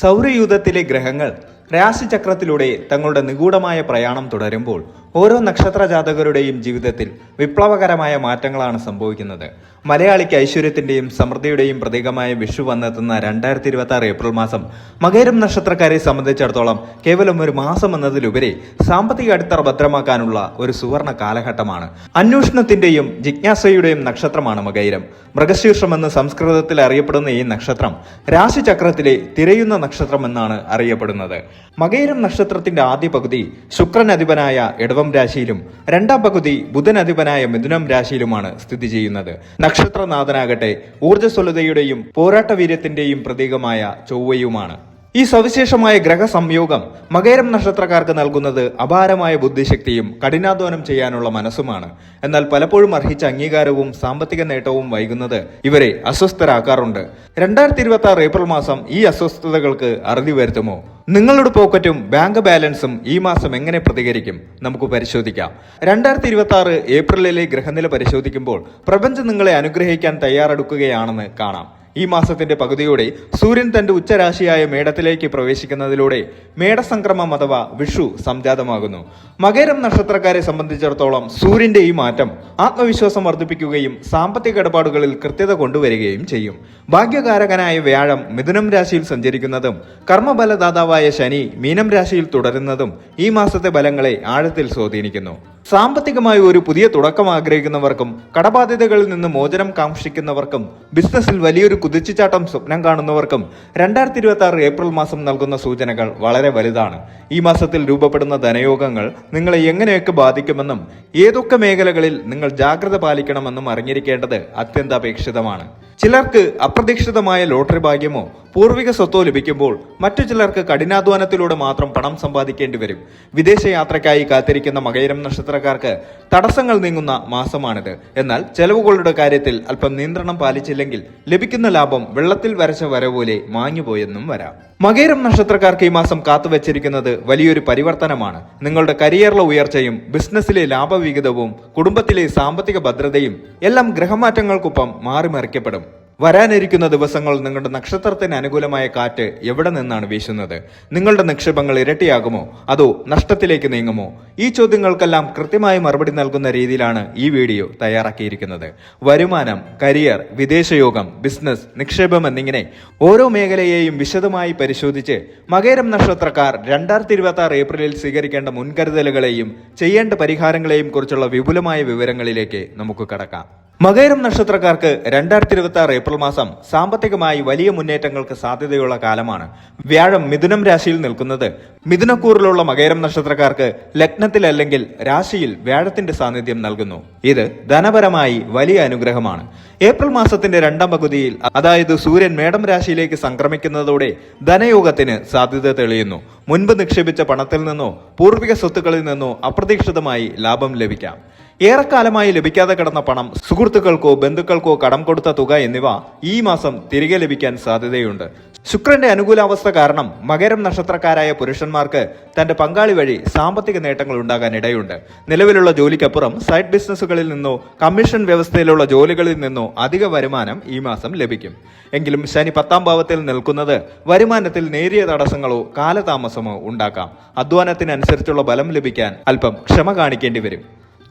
സൗരയൂഥത്തിലെ ഗ്രഹങ്ങൾ രാശിചക്രത്തിലൂടെ തങ്ങളുടെ നിഗൂഢമായ പ്രയാണം തുടരുമ്പോൾ ഓരോ നക്ഷത്ര ജാതകരുടെയും ജീവിതത്തിൽ വിപ്ലവകരമായ മാറ്റങ്ങളാണ് സംഭവിക്കുന്നത്. മലയാളിക്ക് ഐശ്വര്യത്തിന്റെയും സമൃദ്ധിയുടെയും പ്രതീകമായ വിഷു വന്നെത്തുന്ന 2026 ഏപ്രിൽ മാസം മകരം നക്ഷത്രക്കാരെ സംബന്ധിച്ചിടത്തോളം കേവലം ഒരു മാസം എന്നതിലുപരി സാമ്പത്തിക അടിത്തറ ഭദ്രമാക്കാനുള്ള ഒരു സുവർണ കാലഘട്ടമാണ്. അന്വേഷണത്തിന്റെയും ജിജ്ഞാസയുടെയും നക്ഷത്രമാണ് മകരം. മൃഗശീർഷം എന്ന് സംസ്കൃതത്തിൽ അറിയപ്പെടുന്ന ഈ നക്ഷത്രം രാശിചക്രത്തിലെ തിരയുന്ന നക്ഷത്രം എന്നാണ് അറിയപ്പെടുന്നത്. മകരം നക്ഷത്രത്തിന്റെ ആദ്യ പകുതി ശുക്രൻ അധിപനായ ഇടവം രാശിയിലും രണ്ടാം പകുതി ബുധൻ അധിപനായ മിഥുനം രാശിയിലുമാണ് സ്ഥിതി ചെയ്യുന്നത്. നക്ഷത്രനാഥനാകട്ടെ ഊർജ്ജസ്വലതയുടെയും പോരാട്ടവീര്യത്തിന്റെയും പ്രതീകമായ ചൊവ്വയുമാണ്. ഈ സവിശേഷമായ ഗ്രഹസംയോഗം മകരം നക്ഷത്രക്കാർക്ക് നൽകുന്നത് അപാരമായ ബുദ്ധിശക്തിയും കഠിനാധ്വാനം ചെയ്യാനുള്ള മനസ്സുമാണ്. എന്നാൽ പലപ്പോഴും അർഹിച്ച അംഗീകാരവും സാമ്പത്തിക നേട്ടവും വൈകുന്നത് ഇവരെ അസ്വസ്ഥരാക്കാറുണ്ട്. 2026 ഏപ്രിൽ മാസം ഈ അസ്വസ്ഥതകൾക്ക് അറുതി വരുത്തുമോ? നിങ്ങളുടെ പോക്കറ്റും ബാങ്ക് ബാലൻസും ഈ മാസം എങ്ങനെ പ്രതികരിക്കും? നമുക്ക് പരിശോധിക്കാം. 2026 ഏപ്രിലിലെ ഗ്രഹനില പരിശോധിക്കുമ്പോൾ പ്രപഞ്ചം നിങ്ങളെ അനുഗ്രഹിക്കാൻ തയ്യാറെടുക്കുകയാണെന്ന് കാണാം. ഈ മാസത്തിന്റെ പകുതിയോടെ സൂര്യൻ തന്റെ ഉച്ചരാശിയായ മേടത്തിലേക്ക് പ്രവേശിക്കുന്നതിലൂടെ മേടസംക്രമം അഥവാ വിഷു സംജാതമാകുന്നു. മകരം നക്ഷത്രക്കാരെ സംബന്ധിച്ചിടത്തോളം സൂര്യന്റെ ഈ മാറ്റം ആത്മവിശ്വാസം വർദ്ധിപ്പിക്കുകയും സാമ്പത്തിക ഇടപാടുകളിൽ കൃത്യത കൊണ്ടുവരികയും ചെയ്യും. ഭാഗ്യകാരകനായ വ്യാഴം മിഥുനം രാശിയിൽ സഞ്ചരിക്കുന്നതും കർമ്മബലദാതാവായ ശനി മീനം രാശിയിൽ തുടരുന്നതും ഈ മാസത്തെ ഫലങ്ങളെ ആഴത്തിൽ സ്വാധീനിക്കുന്നു. സാമ്പത്തികമായി ഒരു പുതിയ തുടക്കം ആഗ്രഹിക്കുന്നവർക്കും കടബാധ്യതകളിൽ നിന്ന് മോചനം കാക്ഷിക്കുന്നവർക്കും ബിസിനസ്സിൽ വലിയൊരു കുതിച്ചുചാട്ടം സ്വപ്നം കാണുന്നവർക്കും 2026 ഏപ്രിൽ മാസം നൽകുന്ന സൂചനകൾ വളരെ വലുതാണ്. ഈ മാസത്തിൽ രൂപപ്പെടുന്ന ധനയോഗങ്ങൾ നിങ്ങളെ എങ്ങനെയൊക്കെ ബാധിക്കുമെന്നും ഏതൊക്കെ മേഖലകളിൽ നിങ്ങൾ ജാഗ്രത പാലിക്കണമെന്നും അറിഞ്ഞിരിക്കേണ്ടത് അത്യന്താപേക്ഷിതമാണ്. ചിലർക്ക് അപ്രതീക്ഷിതമായ ലോട്ടറി ഭാഗ്യമോ പൂർവിക സ്വത്തോ ലഭിക്കുമ്പോൾ മറ്റു ചിലർക്ക് കഠിനാധ്വാനത്തിലൂടെ മാത്രം പണം സമ്പാദിക്കേണ്ടി വരും. വിദേശ യാത്രയ്ക്കായി കാത്തിരിക്കുന്ന മകരം നക്ഷത്രക്കാർക്ക് തടസ്സങ്ങൾ നീങ്ങുന്ന മാസമാണിത്. എന്നാൽ ചെലവുകളുടെ കാര്യത്തിൽ അല്പം നിയന്ത്രണം പാലിച്ചില്ലെങ്കിൽ ലഭിക്കുന്ന ലാഭം വെള്ളത്തിൽ വരച്ച വര പോലെ മാഞ്ഞുപോയെന്നും വരാം. മകരം നക്ഷത്രക്കാർക്ക് ഈ മാസം കാത്തുവച്ചിരിക്കുന്നത് വലിയൊരു പരിവർത്തനമാണ്. നിങ്ങളുടെ കരിയറിലെ ഉയർച്ചയും ബിസിനസ്സിലെ ലാഭവിഹിതവും കുടുംബത്തിലെ സാമ്പത്തിക ഭദ്രതയും എല്ലാം ഗ്രഹമാറ്റങ്ങൾക്കൊപ്പം മാറിമറിക്കപ്പെടും. വരാനിരിക്കുന്ന ദിവസങ്ങൾ നിങ്ങളുടെ നക്ഷത്രത്തിന് അനുകൂലമായ കാറ്റ് എവിടെ നിന്നാണ് വീശുന്നത്? നിങ്ങളുടെ നിക്ഷേപങ്ങൾ ഇരട്ടിയാകുമോ അതോ നഷ്ടത്തിലേക്ക് നീങ്ങുമോ? ഈ ചോദ്യങ്ങൾക്കെല്ലാം കൃത്യമായി മറുപടി നൽകുന്ന രീതിയിലാണ് ഈ വീഡിയോ തയ്യാറാക്കിയിരിക്കുന്നത്. വരുമാനം, കരിയർ, വിദേശയോഗം, ബിസിനസ്, നിക്ഷേപം എന്നിങ്ങനെ ഓരോ മേഖലയെയും വിശദമായി പരിശോധിച്ച് മകരം നക്ഷത്രക്കാർ 2026 ഏപ്രിലിൽ സ്വീകരിക്കേണ്ട മുൻകരുതലുകളെയും ചെയ്യേണ്ട പരിഹാരങ്ങളെയും കുറിച്ചുള്ള വിപുലമായ വിവരങ്ങളിലേക്ക് നമുക്ക് കടക്കാം. മകരം നക്ഷത്രക്കാർക്ക് 2026 ഏപ്രിൽ മാസം സാമ്പത്തികമായി വലിയ മുന്നേറ്റങ്ങൾക്ക് സാധ്യതയുള്ള കാലമാണ്. വ്യാഴം മിഥുനം രാശിയിൽ നിൽക്കുന്നത് മിഥുനക്കൂറിലുള്ള മകരം നക്ഷത്രക്കാർക്ക് ലഗ്നത്തിൽ അല്ലെങ്കിൽ രാശിയിൽ വ്യാഴത്തിന്റെ സാന്നിധ്യം നൽകുന്നു. ഇത് ധനപരമായി വലിയ അനുഗ്രഹമാണ്. ഏപ്രിൽ മാസത്തിന്റെ രണ്ടാം പകുതിയിൽ, അതായത് സൂര്യൻ മേടം രാശിയിലേക്ക് സംക്രമിക്കുന്നതോടെ ധനയോഗത്തിന് സാധ്യത തെളിയുന്നു. മുൻപ് നിക്ഷേപിച്ച പണത്തിൽ നിന്നോ പൂർവിക സ്വത്തുക്കളിൽ നിന്നോ അപ്രതീക്ഷിതമായി ലാഭം ലഭിക്കാം. ഏറെക്കാലമായി ലഭിക്കാതെ കിടന്ന പണം, സുഹൃത്തുക്കൾക്കോ ബന്ധുക്കൾക്കോ കടം കൊടുത്ത തുക എന്നിവ ഈ മാസം തിരികെ ലഭിക്കാൻ സാധ്യതയുണ്ട്. ശുക്രന്റെ അനുകൂലാവസ്ഥ കാരണം മകരം നക്ഷത്രക്കാരായ പുരുഷന്മാർക്ക് തന്റെ പങ്കാളി വഴി സാമ്പത്തിക നേട്ടങ്ങൾ ഉണ്ടാകാൻ ഇടയുണ്ട്. നിലവിലുള്ള ജോലിക്കപ്പുറം സൈഡ് ബിസിനസ്സുകളിൽ നിന്നോ കമ്മീഷൻ വ്യവസ്ഥയിലുള്ള ജോലികളിൽ നിന്നോ അധിക വരുമാനം ഈ മാസം ലഭിക്കും. എങ്കിലും ശനി 10ാം ഭാവത്തിൽ നിൽക്കുന്നത് വരുമാനത്തിൽ നേരിയ തടസ്സങ്ങളോ കാലതാമസമോ ഉണ്ടാക്കാം. അധ്വാനത്തിനനുസരിച്ചുള്ള ബലം ലഭിക്കാൻ അല്പം ക്ഷമ കാണിക്കേണ്ടി വരും.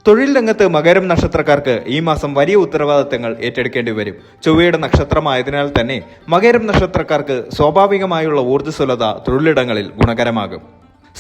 തൊഴിൽ രംഗത്ത് മകരം നക്ഷത്രക്കാർക്ക് ഈ മാസം വലിയ ഉത്തരവാദിത്തങ്ങൾ ഏറ്റെടുക്കേണ്ടി വരും. ചൊവ്വയുടെ നക്ഷത്രമായതിനാൽ തന്നെ മകരം നക്ഷത്രക്കാർക്ക് സ്വാഭാവികമായുള്ള ഊർജ്ജസ്വലത തൊഴിലിടങ്ങളിൽ ഗുണകരമാകും.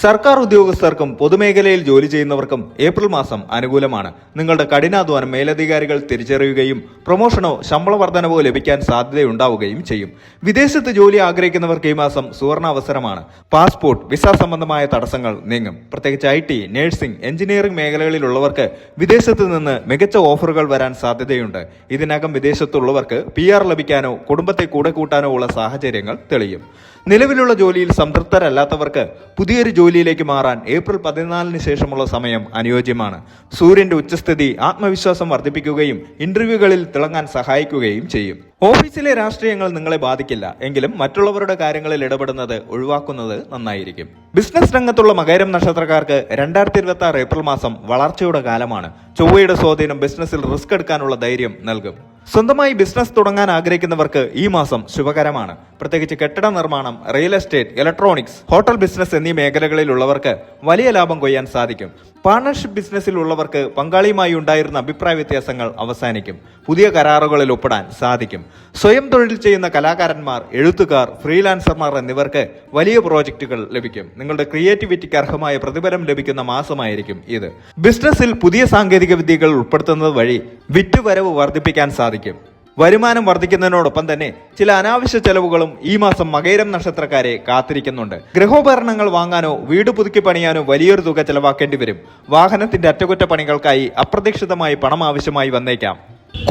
സർക്കാർ ഉദ്യോഗസ്ഥർക്കും പൊതുമേഖലയിൽ ജോലി ചെയ്യുന്നവർക്കും ഏപ്രിൽ മാസം അനുകൂലമാണ്. നിങ്ങളുടെ കഠിനാധ്വാനം മേലധികാരികൾ തിരിച്ചറിയുകയും പ്രൊമോഷനോ ശമ്പള വർധനവോ ലഭിക്കാൻ സാധ്യതയുണ്ടാവുകയും ചെയ്യും. വിദേശത്ത് ജോലി ആഗ്രഹിക്കുന്നവർക്ക് ഈ മാസം സുവർണ അവസരമാണ്. പാസ്പോർട്ട്, വിസ സംബന്ധമായ തടസ്സങ്ങൾ നീങ്ങും. പ്രത്യേകിച്ച് IT, നഴ്സിംഗ്, എഞ്ചിനീയറിംഗ് മേഖലകളിലുള്ളവർക്ക് വിദേശത്ത് നിന്ന് മികച്ച ഓഫറുകൾ വരാൻ സാധ്യതയുണ്ട്. ഇതിനകം വിദേശത്തുള്ളവർക്ക് PR ലഭിക്കാനോ കുടുംബത്തെ കൂടെ കൂട്ടാനോ ഉള്ള സാഹചര്യങ്ങൾ തെളിയും. നിലവിലുള്ള ജോലിയിൽ സംതൃപ്തരല്ലാത്തവർക്ക് പുതിയൊരു ജോലിയിലേക്ക് മാറാൻ ഏപ്രിൽ 14 ശേഷമുള്ള സമയം അനുയോജ്യമാണ്. സൂര്യന്റെ ഉച്ചസ്ഥിതി ആത്മവിശ്വാസം വർദ്ധിപ്പിക്കുകയും ഇന്റർവ്യൂകളിൽ തിളങ്ങാൻ സഹായിക്കുകയും ചെയ്യും. ഓഫീസിലെ രാഷ്ട്രീയങ്ങൾ നിങ്ങളെ ബാധിക്കില്ല. എങ്കിലും മറ്റുള്ളവരുടെ കാര്യങ്ങളിൽ ഇടപെടുന്നത് ഒഴിവാക്കുന്നത് നന്നായിരിക്കും. ബിസിനസ് രംഗത്തുള്ള മകരം നക്ഷത്രക്കാർക്ക് 2026 ഏപ്രിൽ മാസം വളർച്ചയുടെ കാലമാണ്. ചൊവ്വയുടെ സ്വാധീനം ബിസിനസ്സിൽ റിസ്ക് എടുക്കാനുള്ള ധൈര്യം നൽകും. സ്വന്തമായി ബിസിനസ് തുടങ്ങാൻ ആഗ്രഹിക്കുന്നവർക്ക് ഈ മാസം ശുഭകരമാണ്. പ്രത്യേകിച്ച് കെട്ടിട നിർമ്മാണം, real estate, electronics, hotel business എന്നീ മേഖലകളിലുള്ളവർക്ക് വലിയ ലാഭം കൊയ്യാൻ സാധിക്കും. പാർട്ണർഷിപ്പ് ബിസിനസ്സിൽ ഉള്ളവർക്ക് പങ്കാളിയുമായി ഉണ്ടായിരുന്ന അഭിപ്രായ വ്യത്യാസങ്ങൾ അവസാനിക്കും. പുതിയ കരാറുകളിൽ ഒപ്പിടാൻ സാധിക്കും. സ്വയം തൊഴിൽ ചെയ്യുന്ന കലാകാരന്മാർ, എഴുത്തുകാർ, ഫ്രീലാൻസർമാർ എന്നിവർക്ക് വലിയ പ്രോജക്റ്റുകൾ ലഭിക്കും. നിങ്ങളുടെ ക്രിയേറ്റിവിറ്റിക്ക് അർഹമായ പ്രതിഫലം ലഭിക്കുന്ന മാസമായിരിക്കും ഇത്. ബിസിനസ്സിൽ പുതിയ സാങ്കേതിക വിദ്യകൾ ഉൾപ്പെടുത്തുന്നത് വഴി വിറ്റുവരവ് വർദ്ധിപ്പിക്കാൻ സാധിക്കും. വരുമാനം വർദ്ധിക്കുന്നതിനോടൊപ്പം തന്നെ ചില അനാവശ്യ ചെലവുകളും ഈ മാസം മകയിരം നക്ഷത്രക്കാരെ കാത്തിരിക്കുന്നുണ്ട്. ഗൃഹോപകരണങ്ങൾ വാങ്ങാനോ വീട് പുതുക്കി പണിയാനോ വലിയൊരു തുക ചെലവാക്കേണ്ടി വരും. വാഹനത്തിന്റെ അറ്റകുറ്റപ്പണികൾക്കായി അപ്രതീക്ഷിതമായി പണം ആവശ്യമായി വന്നേക്കാം.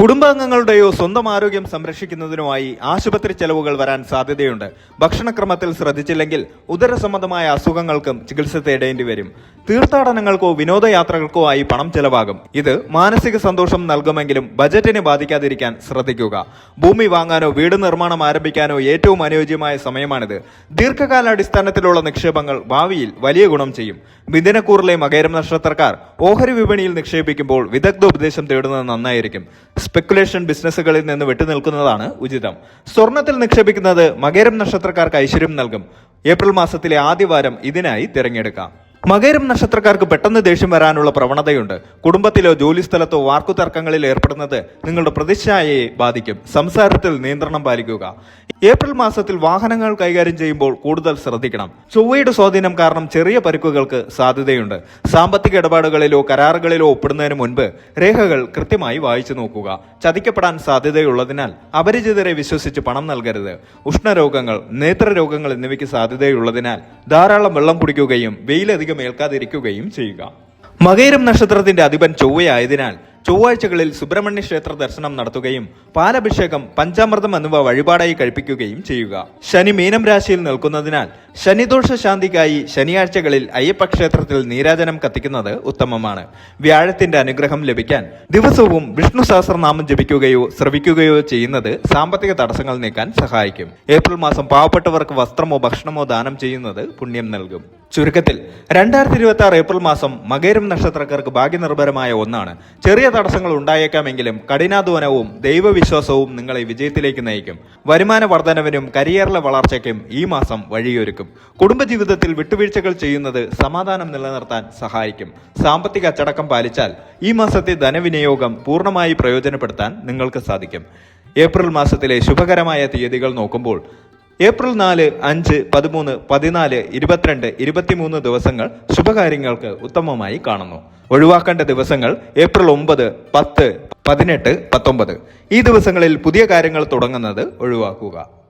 കുടുംബാംഗങ്ങളുടെയോ സ്വന്തം ആരോഗ്യം സംരക്ഷിക്കുന്നതിനുമായി ആശുപത്രി ചെലവുകൾ വരാൻ സാധ്യതയുണ്ട്. ഭക്ഷണക്രമത്തിൽ ശ്രദ്ധിച്ചില്ലെങ്കിൽ ഉദരസംബന്ധമായ അസുഖങ്ങൾക്കും ചികിത്സ തേടേണ്ടി വരും. തീർത്ഥാടനങ്ങൾക്കോ വിനോദയാത്രകൾക്കോ ആയി പണം ചെലവാകും. ഇത് മാനസിക സന്തോഷം നൽകുമെങ്കിലും ബജറ്റിനെ ബാധിക്കാതിരിക്കാൻ ശ്രദ്ധിക്കുക. ഭൂമി വാങ്ങാനോ വീട് നിർമ്മാണം ആരംഭിക്കാനോ ഏറ്റവും അനുയോജ്യമായ സമയമാണിത്. ദീർഘകാലാടിസ്ഥാനത്തിലുള്ള നിക്ഷേപങ്ങൾ ഭാവിയിൽ വലിയ ഗുണം ചെയ്യും. മിഥുനക്കൂറിലെ മകയിരം നക്ഷത്രക്കാർ ഓഹരി വിപണിയിൽ നിക്ഷേപിക്കുമ്പോൾ വിദഗ്ധ ഉപദേശം തേടുന്നത് നന്നായിരിക്കും. സ്പെക്കുലേഷൻ ബിസിനസ്സുകളിൽ നിന്ന് വിട്ടുനിൽക്കുന്നതാണ് ഉചിതം. സ്വർണത്തിൽ നിക്ഷേപിക്കുന്നത് മകയിരം നക്ഷത്രക്കാർക്ക് ഐശ്വര്യം നൽകും. ഏപ്രിൽ മാസത്തിലെ ആദ്യവാരം ഇതിനായി തിരഞ്ഞെടുക്കാം. മകയിരം നക്ഷത്രക്കാർക്ക് പെട്ടെന്ന് ദേഷ്യം വരാനുള്ള പ്രവണതയുണ്ട്. കുടുംബത്തിലോ ജോലിസ്ഥലത്തോ വാർക്കുതർക്കങ്ങളിൽ ഏർപ്പെടുന്നത് നിങ്ങളുടെ പ്രതിച്ഛായയെ ബാധിക്കും. സംസാരത്തിൽ നിയന്ത്രണം പാലിക്കുക. ഏപ്രിൽ മാസത്തിൽ വാഹനങ്ങൾ കൈകാര്യം ചെയ്യുമ്പോൾ കൂടുതൽ ശ്രദ്ധിക്കണം. ചൊവ്വയുടെ സ്വാധീനം കാരണം ചെറിയ പരിക്കുകൾക്ക് സാധ്യതയുണ്ട്. സാമ്പത്തിക ഇടപാടുകളിലോ കരാറുകളിലോ ഒപ്പിടുന്നതിന് മുൻപ് രേഖകൾ കൃത്യമായി വായിച്ചു നോക്കുക. ചതിക്കപ്പെടാൻ സാധ്യതയുള്ളതിനാൽ അപരിചിതരെ വിശ്വസിച്ച് പണം നൽകരുത്. ഉഷ്ണരോഗങ്ങൾ, നേത്രരോഗങ്ങൾ എന്നിവയ്ക്ക് സാധ്യതയുള്ളതിനാൽ ധാരാളം വെള്ളം കുടിക്കുകയും വെയിലധികം ഏൽക്കാതിരിക്കുകയും ചെയ്യുക. മകയിരം നക്ഷത്രത്തിന്റെ അധിപൻ ചൊവ്വയായതിനാൽ ചൊവ്വാഴ്ചകളിൽ സുബ്രഹ്മണ്യ ക്ഷേത്ര ദർശനം നടത്തുകയും പാലഭിഷേകം, പഞ്ചാമൃതം എന്നിവ വഴിപാടായി കഴിപ്പിക്കുകയും ചെയ്യുക. ശനി മീനം രാശിയിൽ നിൽക്കുന്നതിനാൽ ശനിദോഷ ശാന്തിക്കായി ശനിയാഴ്ചകളിൽ അയ്യപ്പ ക്ഷേത്രത്തിൽ നീരാജനം കത്തിക്കുന്നത് ഉത്തമമാണ്. വ്യാഴത്തിന്റെ അനുഗ്രഹം ലഭിക്കാൻ ദിവസവും വിഷ്ണു സഹസ്രനാമം ജപിക്കുകയോ ശ്രവിക്കുകയോ ചെയ്യുന്നത് സാമ്പത്തിക തടസ്സങ്ങൾ നീക്കാൻ സഹായിക്കും. ഏപ്രിൽ മാസം പാവപ്പെട്ടവർക്ക് വസ്ത്രമോ ഭക്ഷണമോ ദാനം ചെയ്യുന്നത് പുണ്യം നൽകും. ചുരുക്കത്തിൽ 2026 ഏപ്രിൽ മാസം മകയിരം നക്ഷത്രക്കാർക്ക് ഭാഗ്യനിർഭരമായ ഒന്നാണ്. ചെറിയ തടസ്സങ്ങൾ ഉണ്ടായേക്കാമെങ്കിലും കഠിനാധ്വാനവും ദൈവവിശ്വാസവും നിങ്ങളെ വിജയത്തിലേക്ക് നയിക്കും. വരുമാന വർധനവിനും കരിയറിലെ വളർച്ചയ്ക്കും ഈ മാസം വഴിയൊരുക്കും. കുടുംബജീവിതത്തിൽ വിട്ടുവീഴ്ചകൾ ചെയ്യുന്നത് സമാധാനം നിലനിർത്താൻ സഹായിക്കും. സാമ്പത്തിക അച്ചടക്കം പാലിച്ചാൽ ഈ മാസത്തെ ധനവിനിയോഗം പൂർണ്ണമായി പ്രയോജനപ്പെടുത്താൻ നിങ്ങൾക്ക് സാധിക്കും. ഏപ്രിൽ മാസത്തിലെ ശുഭകരമായ തീയതികൾ നോക്കുമ്പോൾ ഏപ്രിൽ 4, 5, 13, 14, 22, 23 ദിവസങ്ങൾ ശുഭകാര്യങ്ങൾക്ക് ഉത്തമമായി കാണുന്നു. ഒഴിവാക്കേണ്ട ദിവസങ്ങൾ ഏപ്രിൽ 9, 10, 18, 19. ഈ ദിവസങ്ങളിൽ പുതിയ കാര്യങ്ങൾ തുടങ്ങുന്നത് ഒഴിവാക്കുക.